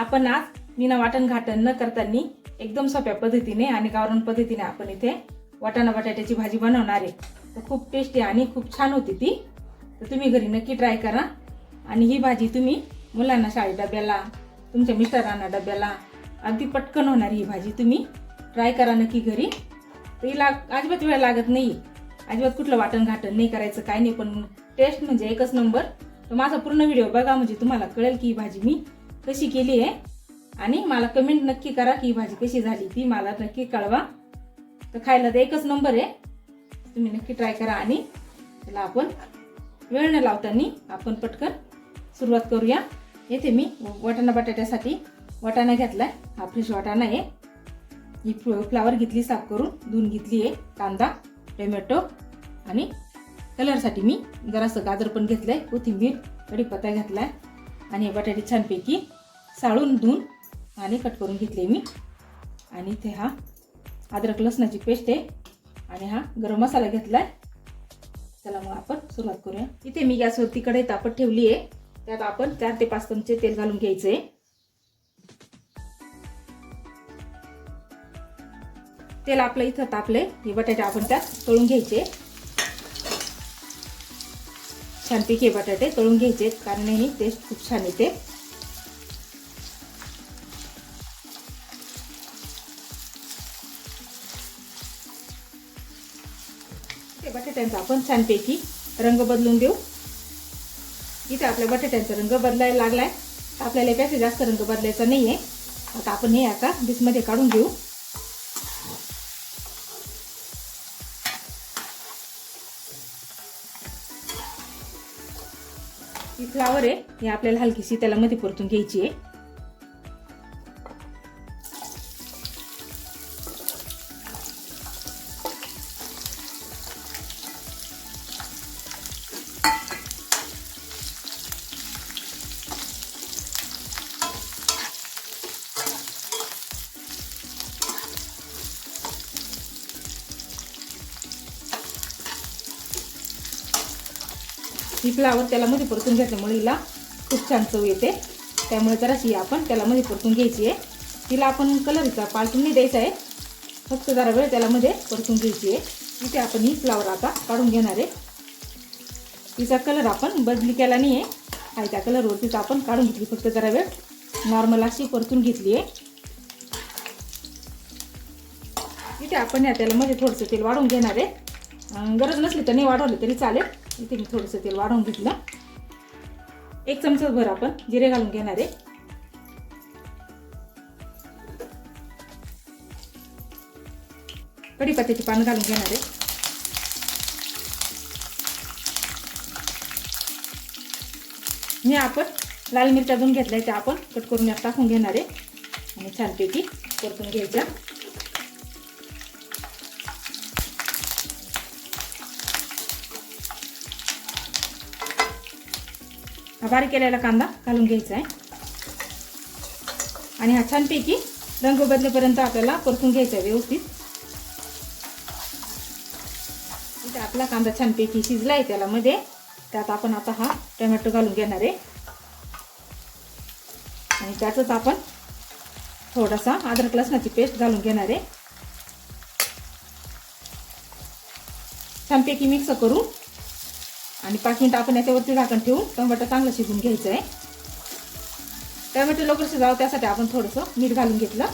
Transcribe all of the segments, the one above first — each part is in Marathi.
आपण आज मीना वाटण घाटण न करताना एकदम सोप्या पद्धतीने आणि गावरान पद्धतीने आपण इथे वाटाणा बटाट्याची भाजी बनवणार आहे। तर खूप टेस्टी आणि खूप छान होती ती। तर तुम्ही घरी नक्की ट्राय करा आणि ही भाजी तुम्ही मुलांना शाळेत डब्याला, तुमच्या मिस्टरांना डब्याला अगदी पटकन होणारी ही भाजी तुम्ही ट्राय करा नक्की घरी। तर हिला अजिबात वेळ लागत नाही, अजिबात कुठलं वाटण घाटण नाही करायचं, काय नाही, पण टेस्ट म्हणजे एकच नंबर। तर माझा पूर्ण व्हिडिओ बघा म्हणजे तुम्हाला कळेल की ही भाजी मी कशी केली आहे आणि मला कमेंट नक्की करा की ही भाजी कशी झाली, ती मला नक्की कळवा। तर खायला तर एकच नंबर आहे, तुम्ही नक्की ट्राय करा। आणि त्याला आपण वेळ न लावताना आपण पटकन सुरुवात करूया। येथे मी वाटाणा बटाट्यासाठी वाटाणा घेतलाय, हा फ्रेश वाटाणा आहे। ही फ्लावर घेतली साफ करून, धुवून घेतली आहे। कांदा, टोमॅटो आणि कलरसाठी मी जरासं गाजर पण घेतलंय, कोथिंबीर, कढीपत्ता घेतलाय आणि हे बटाटे छानपैकी साळून धुवून आणि कट करून घेतले मी। आणि इथे हा अद्रक लसणाची पेस्ट आहे आणि हा गरम मसाला घेतलाय। चला मग आपण सुरुवात करूया। इथे मी गॅसवरती कढई तापत ठेवली आहे, त्यात आपण 4 ते 5 चमचे तेल घालून घ्यायचंय। तेल आपलं इथं तापलंय, हे बटाटे आपण त्यात तळून घ्यायचे। छानपैकी बटाटे तळून घ्यायचे, कारण ही टेस्ट खूप छान येते। ते बटाट्यांचा आपण छानपैकी रंग बदलून देऊ। इथे आपल्या बटाट्यांचा रंग बदलायला लागलाय, आपल्याला यापेक्षा जास्त रंग बदलायचा नाहीये। आता आपण हे आता डिशमध्ये काढून घेऊ। ही फ्लावर आहे, ही आपल्याला हलकीशी तेलामध्ये परतून घ्यायची आहे। ही फ्लावर तेलामध्ये परतून घेतल्यामुळे हिला खूप छान चव येते, त्यामुळे जराशी आपण तेलामध्ये परतून घ्यायची आहे। हिला आपण कलरचा पालटून नाही द्यायचा आहे, फक्त जरा वेळ तेलामध्ये परतून घ्यायची आहे। इथे आपण ही फ्लावर आता काढून घेणार आहे। तिचा कलर आपण बदली केला नाही आहे, त्या कलरवरतीच आपण काढून घेतली, फक्त जरा वेळ नॉर्मल अशी परतून घेतली आहे। इथे आपण या तेलामध्ये थोडंसं तेल वाढवून घेणार आहे, गरज नसली तर नाही वाढवलं तरी चालेल। इथे मी थोडंसं तेल वाढवून घेतलं। 1 चमचा भर आपण जिरे घालून घेणार आहे। कढीपत्त्याची पानं घालून घेणार आहे। हे आपण लाल मिरच्या 2 घेतल्या, त्या आपण कट करून यात टाकून घेणार आहे आणि छानपैकी परतून घ्यायच्या। बारीक केलेला कांदा घालून घ्यायचा आहे आणि हा छानपैकी रंग बदलेपर्यंत आपल्याला परतून घ्यायचा आहे व्यवस्थित। इथे आपला कांदा छानपैकी शिजला आहे तेलामध्ये, त्यात आपण आता हा टोमॅटो घालून घेणार आहे आणि त्यातच आपण थोडासा अद्रक लसणाची पेस्ट घालून घेणार आहे। छानपैकी मिक्स करू आणि 5 मिनिटं आपण याच्यावरती झाकण ठेवून टोमॅटो चांगलं शिजून घ्यायचं आहे। टोमॅटो लवकर शिजावं त्यासाठी आपण थोडंसं मीठ घालून घेतलं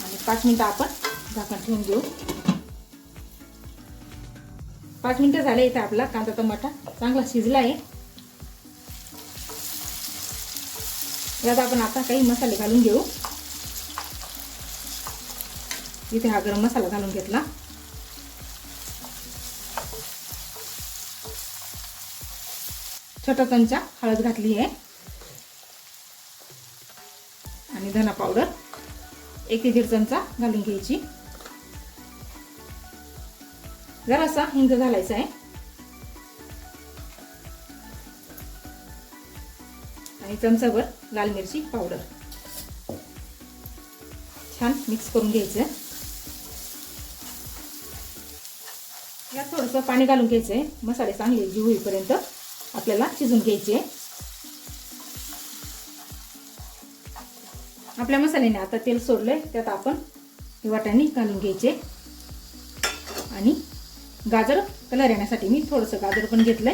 आणि 5 मिनिटं आपण झाकण ठेवून घेऊ। 5 मिनिटं झाले, इथे आपला कांदा टोमॅटो चांगला शिजला आहे। यात आपण आता काही मसाले घालून घेऊ। इथे हा गरम मसाला घालून घेतला, छोटा चमचा हळद घातली आहे आणि धना पावडर 1 ते 1.5 चमचा घालून घ्यायची। जरासा हिंग घालायचा आहे आणि चमचाभर लाल मिरची पावडर। छान मिक्स करून घ्यायचं। यात थोडंसं पाणी घालून घ्यायचंय, मसाले चांगले जीव होईपर्यंत। आपल्याला शिजून घ्यायची आहे. आपल्या मसाल्याने आता तेल सोडलंय, त्यात आपण हे वाटाणे घालून घ्यायचे आणि गाजर कलर येण्यासाठी मी थोडंसं गाजर पण घेतलंय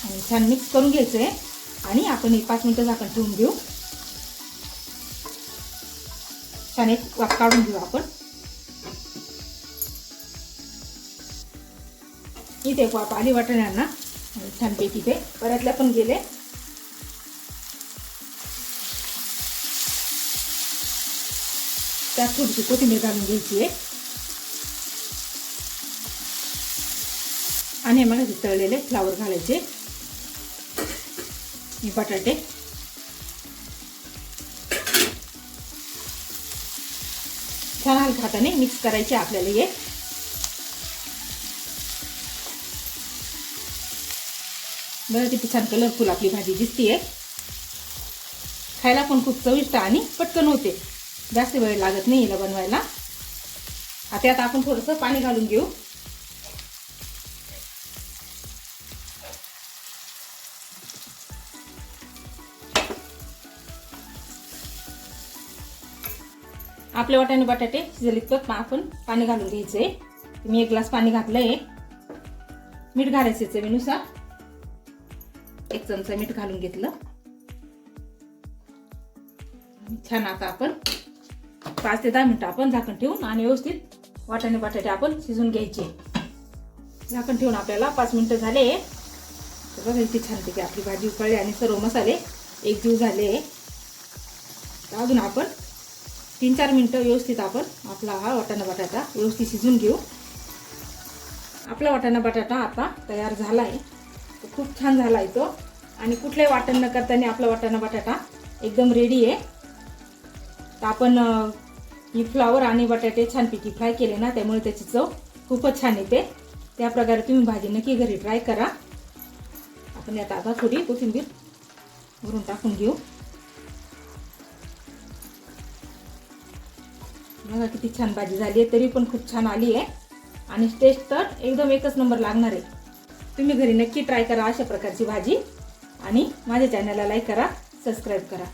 आणि छान मिक्स करून घ्यायचंय आणि आपण 5 मिनिटं झाकण ठेवून घेऊ. छान एक वाफ काढून घेऊ आपण. इथे वाफ आली वाटाण्यांना छानपैकी, ते परतल्या पण गेले. त्यात थोडीशी कोथिंबीर घालून घ्यायची आहे आणि मग तळलेले फ्लावर घालायचे. हे बटाटे छान हलक्या हाताने मिक्स करायचे आपल्याला. हे बघा किती छान कलरफुल आपली भाजी दिसतीये. खायला पण खूप चविष्ट आणि पटकन होते, जास्त वेळ लागत नाही याला बनवायला. आता यात आपण थोडंसं पाणी घालून घेऊ. आपले वाटाणे बटाटे शिजले तर आपण पाणी घालून घ्यायचंय. मी 1 ग्लास पाणी घातलंय. मीठ घालायचं चवीनुसार. 1 चमचा मीठ घालून घेतलं. छान आता आपण 5 ते 10 मिनिटं आपण झाकण ठेवून आणि व्यवस्थित वाटाणे बटाटे आपण शिजून घ्यायचे. झाकण ठेवून आपल्याला 5 मिनिटं झाले. तर बघा इथे छानपैकी आपली भाजी उकळली आणि सर्व मसाले एकजीव झाले. अजून आपण 3-4 मिनिटं व्यवस्थित आपण आपला हा वाटाणा बटाटा व्यवस्थित शिजून घेऊ. आपला वाटाणा बटाटा आता तयार झाला आहे. खूप छान झाला आहे तो आणि कुठले वाटण न करताना आपला वाटाणा बटाटा एकदम रेडी आहे. तर आपण ही फ्लावर आणि बटाटे छानपैकी फ्राय केले ना, त्यामुळे त्याची चव खूपच छान येते. त्या प्रकारे तुम्ही भाजी नक्की घरी ट्राय करा. आपण यात आता थोडी कोथिंबीर वरून टाकून घेऊ. बघा किती छान भाजी झाली आहे, तरी पण खूप छान आली आहे आणि टेस्ट तर एकदम एकच नंबर लागणार आहे. तुम्ही घरी नक्की ट्राय करा अशा प्रकारची भाजी आणि माझ्या चॅनलला लाईक करा, सबस्क्राईब करा.